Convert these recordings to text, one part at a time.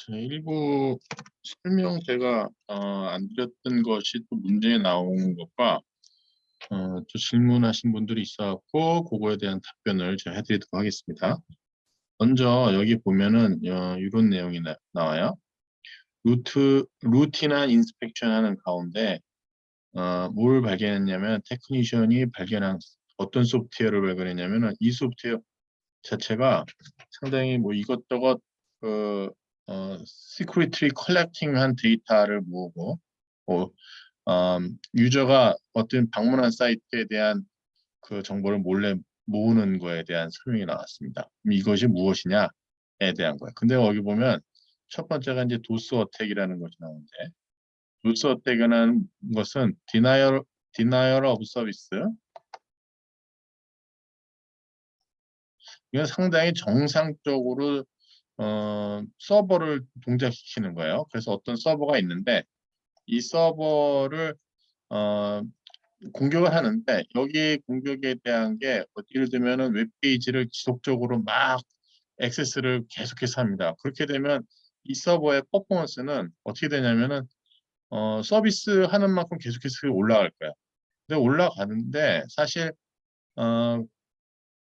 일부 설명 제가 안 드렸던 것이 또 문제에 나오는 것과 또 질문하신 분들이 있어갖고 그거에 대한 답변을 제가 해드리도록 하겠습니다. 먼저 여기 보면은 이런 내용이 나와요. 루틴한 인스펙션 하는 가운데 뭘 발견했냐면 테크니션이 발견한 어떤 소프트웨어를 발견했냐면은 이 소프트웨어 자체가 상당히 뭐 이것저것 그 시크릿리 컬렉팅한 데이터를 모으고 유저가 어떤 방문한 사이트에 대한 그 정보를 몰래 모으는 거에 대한 설명이 나왔습니다. 그럼 이것이 무엇이냐에 대한 거예요. 근데 여기 보면 첫 번째가 이제 도스 어택이라는 것이 나오는데 도스 어택이라는 것은 denial of service. 이건 상당히 정상적으로 서버를 동작시키는 거예요. 그래서 어떤 서버가 있는데 이 서버를 어, 공격을 하는데 여기 공격에 대한 게 예를 들면은 웹페이지를 지속적으로 막 액세스를 계속해서 합니다. 그렇게 되면 이 서버의 퍼포먼스는 어떻게 되냐면은 서비스 하는 만큼 계속해서 올라갈 거예요. 근데 올라가는데 사실 어,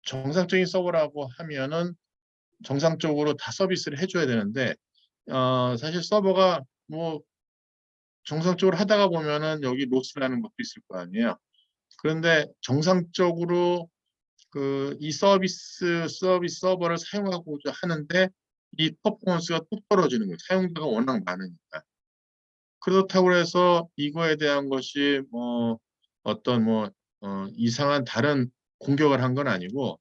정상적인 서버라고 하면은 정상적으로 다 서비스를 해줘야 되는데 사실 서버가 뭐 정상적으로 하다가 보면은 여기 로스라는 것도 있을 거 아니에요. 그런데 정상적으로 이 서비스 서버를 사용하고자 하는데 이 퍼포먼스가 뚝 떨어지는 거예요. 사용자가 워낙 많으니까. 그렇다고 해서 이거에 대한 것이 뭐 어떤 뭐 이상한 다른 공격을 한 건 아니고,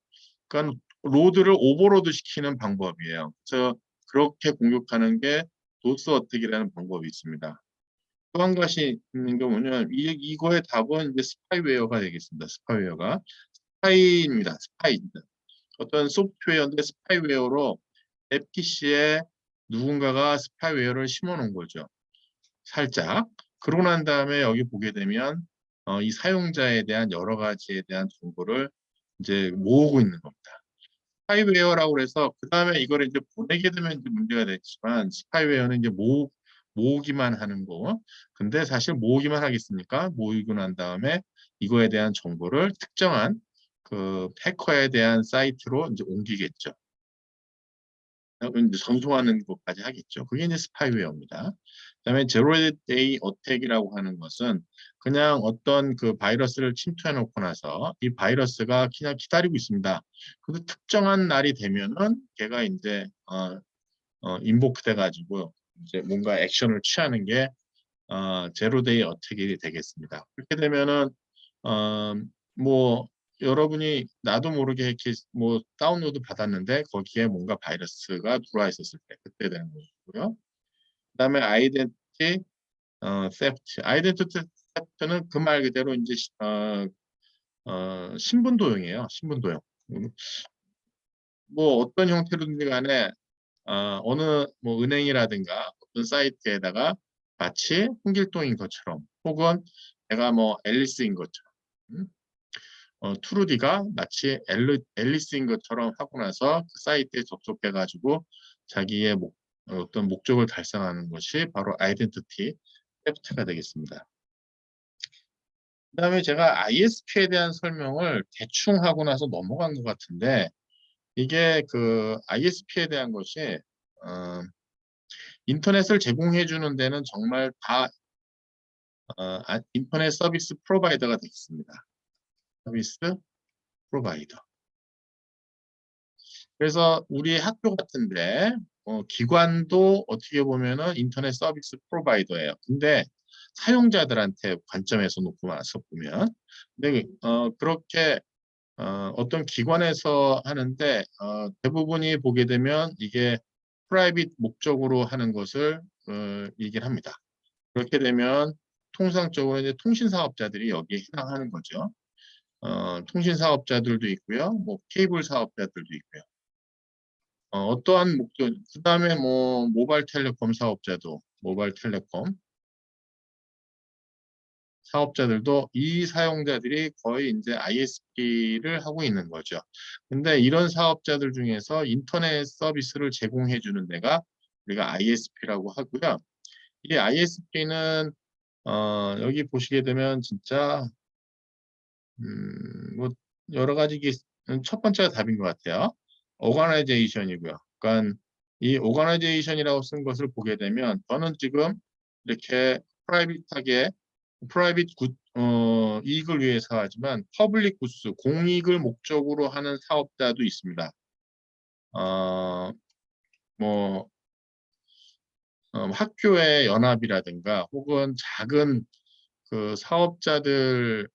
그러니까 로드를 오버로드 시키는 방법이에요. 그래서 그렇게 공격하는 게 도스 어택이라는 방법이 있습니다. 또 한 가지 있는 게 뭐냐면 이거의 답은 이제 스파이웨어가 되겠습니다. 스파이입니다. 스파이입니다. 어떤 소프트웨어인데 스파이웨어로 내 PC에 누군가가 스파이웨어를 심어 놓은 거죠. 살짝. 그러고 난 다음에 여기 보게 되면 이 사용자에 대한 여러 가지에 대한 정보를 이제 모으고 있는 겁니다. 스파이웨어라고 해서 그 다음에 이걸 이제 보내게 되면 이제 문제가 됐지만 스파이웨어는 이제 모으기만 하는 거. 근데 사실 모으기만 하겠습니까? 모으고 난 다음에 이거에 대한 정보를 특정한 그 해커에 대한 사이트로 이제 옮기겠죠. 이제 전송하는 것까지 하겠죠. 그게 이제 스파이웨어입니다. 그다음에 제로 데이 어택이라고 하는 것은 그냥 어떤 그 바이러스를 침투해 놓고 나서 이 바이러스가 그냥 기다리고 있습니다. 근데 특정한 날이 되면은 걔가 이제 인보크 돼가지고 이제 뭔가 액션을 취하는 게 제로 데이 어택이 되겠습니다. 그렇게 되면은 어, 뭐 여러분이 나도 모르게 이렇게 뭐 다운로드 받았는데 거기에 뭔가 바이러스가 들어와 있었을 때 그때 되는 거고요. 그다음에 아이덴티티 세프트. 아이덴티티 세프트는 그 말 그대로 이제 신분 도용이에요. 신분 도용. 뭐 어떤 형태로든지 간에 어느 뭐 은행이라든가 어떤 사이트에다가 마치 홍길동인 것처럼 혹은 내가 뭐 앨리스인 것처럼 트루디가 마치 앨리스인 것처럼 하고 나서 그 사이트에 접속해가지고 자기의 어떤 목적을 달성하는 것이 바로 아이덴티티 세프트가 되겠습니다. 그다음에 제가 ISP에 대한 설명을 대충 하고 나서 넘어간 것 같은데 이게 그 ISP에 대한 것이 어, 인터넷을 제공해 주는 데는 정말 다 인터넷 서비스 프로바이더가 되겠습니다. 서비스 프로바이더. 그래서 우리 학교 같은데 기관도 어떻게 보면은 인터넷 서비스 프로바이더예요. 근데 사용자들한테 관점에서 놓고 나서 보면, 근데 그렇게 어떤 기관에서 하는데 대부분이 보게 되면 이게 프라이빗 목적으로 하는 것을 얘기를 합니다. 그렇게 되면 통상적으로 이제 통신 사업자들이 여기에 해당하는 거죠. 통신 사업자들도 있고요, 뭐 케이블 사업자들도 있고요. 어떠한 목적, 그 다음에 뭐 모바일 텔레콤 사업자도, 모바일 텔레콤 사업자들도 이 사용자들이 거의 이제 ISP를 하고 있는 거죠. 근데 이런 사업자들 중에서 인터넷 서비스를 제공해 주는 데가 우리가 ISP라고 하고요. 이 ISP는 여기 보시게 되면 진짜 뭐 여러 가지 첫 번째가 답인 것 같아요. 오가나이제이션이고요. 그러니까 이 오가나이제이션이라고 쓴 것을 보게 되면 저는 지금 이렇게 프라이빗 이익을 위해서 하지만 퍼블릭 구스 공익을 목적으로 하는 사업자도 있습니다. 뭐 학교의 연합이라든가 혹은 작은 그 사업자들한테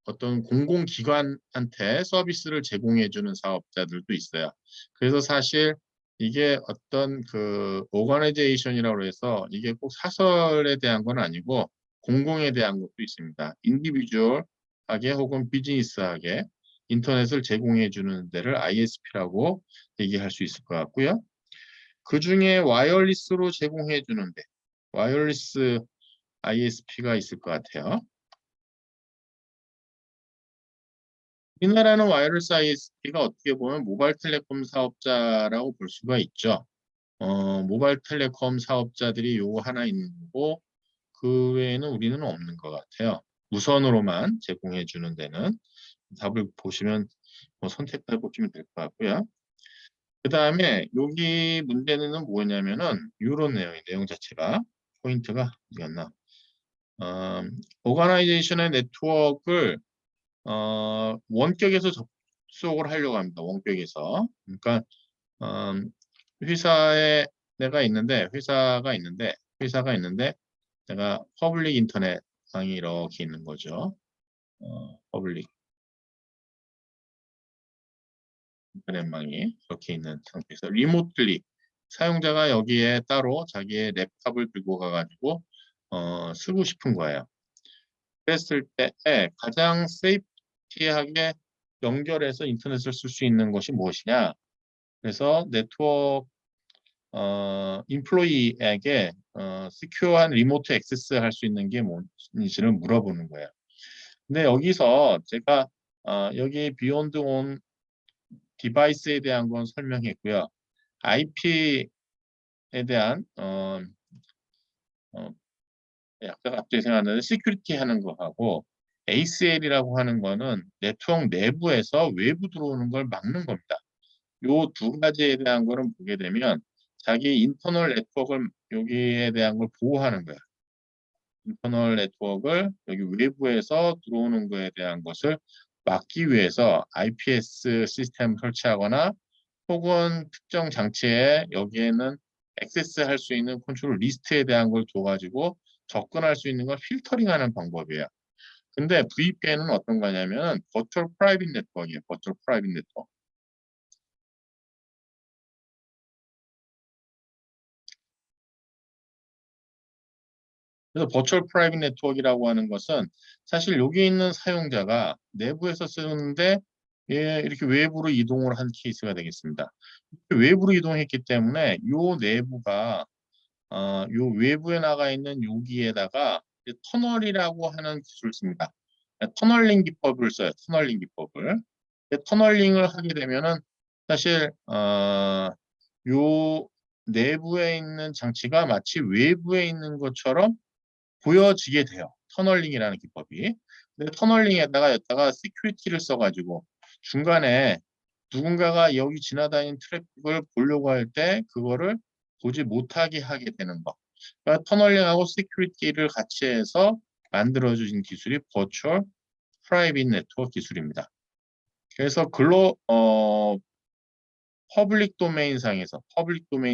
어떤 공공기관한테 서비스를 제공해주는 사업자들도 있어요. 그래서 사실 이게 어떤 그 오거나이제이션이라고 해서 이게 꼭 사설에 대한 건 아니고 공공에 대한 것도 있습니다. 인디비주얼하게 혹은 비즈니스하게 인터넷을 제공해주는 데를 ISP라고 얘기할 수 있을 것 같고요. 그 중에 와이어리스로 제공해주는데 와이어리스 ISP가 있을 것 같아요. 우리나라는 와이어리스 ISP가 어떻게 보면 모바일 텔레콤 사업자라고 볼 수가 있죠. 모바일 텔레콤 사업자들이 요거 하나 있는 거고 그 외에는 우리는 없는 것 같아요. 무선으로만 제공해 주는 데는 답을 보시면 뭐 선택해 보시면 될 것 같고요. 그 다음에 여기 문제는 뭐냐면은 이런 내용 자체가 포인트가 어디였나? 오가나이제이션의 네트워크를 원격에서 접속을 하려고 합니다. 원격에서. 그러니까 음, 회사에 회사가 있는데 내가 퍼블릭 인터넷 방이 이렇게 있는 거죠. 퍼블릭 인터넷망이 이렇게 있는 상태에서 리모틀리 사용자가 여기에 따로 자기의 랩탑을 들고 가가지고 쓰고 싶은 거예요. 그랬을 때 가장 세이프티하게 연결해서 인터넷을 쓸 수 있는 것이 무엇이냐? 그래서 네트워크 인플로이에게 시큐어한 리모트 액세스 할 수 있는 게 뭔지를 물어보는 거예요. 근데 여기서 제가 여기 비욘드 온 디바이스에 대한 건 설명했고요. IP에 대한 약간 갑자기 생각나는데 시큐리티 하는 거하고 ACL이라고 하는 거는 네트워크 내부에서 외부 들어오는 걸 막는 겁니다. 요 두 가지에 대한 거는 보게 되면 자기 인터널 네트워크를 여기에 대한 걸 보호하는 거야. 인터널 네트워크를 여기 외부에서 들어오는 거에 대한 것을 막기 위해서 IPS 시스템 설치하거나 혹은 특정 장치에 여기에는 액세스할 수 있는 컨트롤 리스트에 대한 걸 둬가지고 접근할 수 있는 걸 필터링하는 방법이에요. 근데 VPN은 어떤 거냐면 버추얼 프라이빗 네트워크예요. 버추얼 프라이빗 네트워크. 그래서 버추얼 프라이빗 네트워크라고 하는 것은 사실 여기 있는 사용자가 내부에서 쓰는데 이렇게 외부로 이동을 한 케이스가 되겠습니다. 외부로 이동했기 때문에 요 내부가 요 외부에 나가 있는 여기에다가 터널이라고 하는 기술을 씁니다. 터널링 기법을 써요. 터널링 기법을. 터널링을 하게 되면은 사실 요 내부에 있는 장치가 마치 외부에 있는 것처럼 보여지게 돼요. 터널링이라는 기법이. 근데 터널링에다가 여기다가 시큐리티를 써가지고 중간에 누군가가 여기 지나다니는 트래픽을 보려고 할 때 그거를 보지 못하게 하게 되는 거. 그러니까 터널링하고 시큐리티를 같이 해서 만들어주신 기술이 버추얼 프라이빗 네트워크 기술입니다. 그래서 퍼블릭 도메인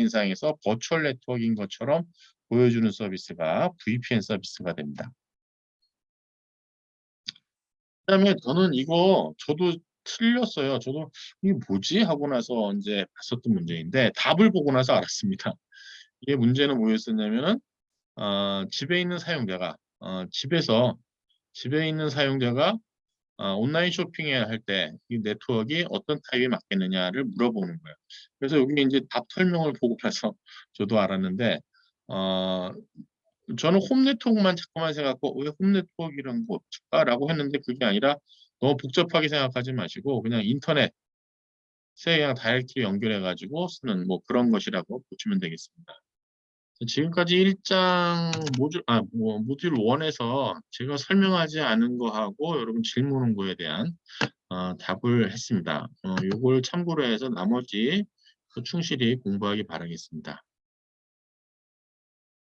상에서 버추얼 네트워크인 것처럼 보여주는 서비스가 VPN 서비스가 됩니다. 그다음에 저는 이거 저도 틀렸어요. 저도 이게 뭐지 하고 나서 이제 봤었던 문제인데 답을 보고 나서 알았습니다. 이게 문제는 뭐였었냐면은 집에 있는 사용자가 집에 있는 사용자가 온라인 쇼핑을 할 때 이 네트워크가 어떤 타입에 맞겠느냐를 물어보는 거예요. 그래서 여기 이제 답 설명을 보고 나서 저도 알았는데 어, 저는 홈 네트워크만 자꾸만 생각하고 왜 홈 네트워크 이런 거 없을까라고 했는데 그게 아니라 너무 복잡하게 생각하지 마시고 그냥 인터넷 그냥 다이렉트로 연결해 가지고 쓰는 뭐 그런 것이라고 보시면 되겠습니다. 지금까지 1장 모듈 1에서 제가 설명하지 않은 거하고 여러분 질문 온 거에 대한 답을 했습니다. 요걸 참고로 해서 나머지 충실히 공부하기 바라겠습니다.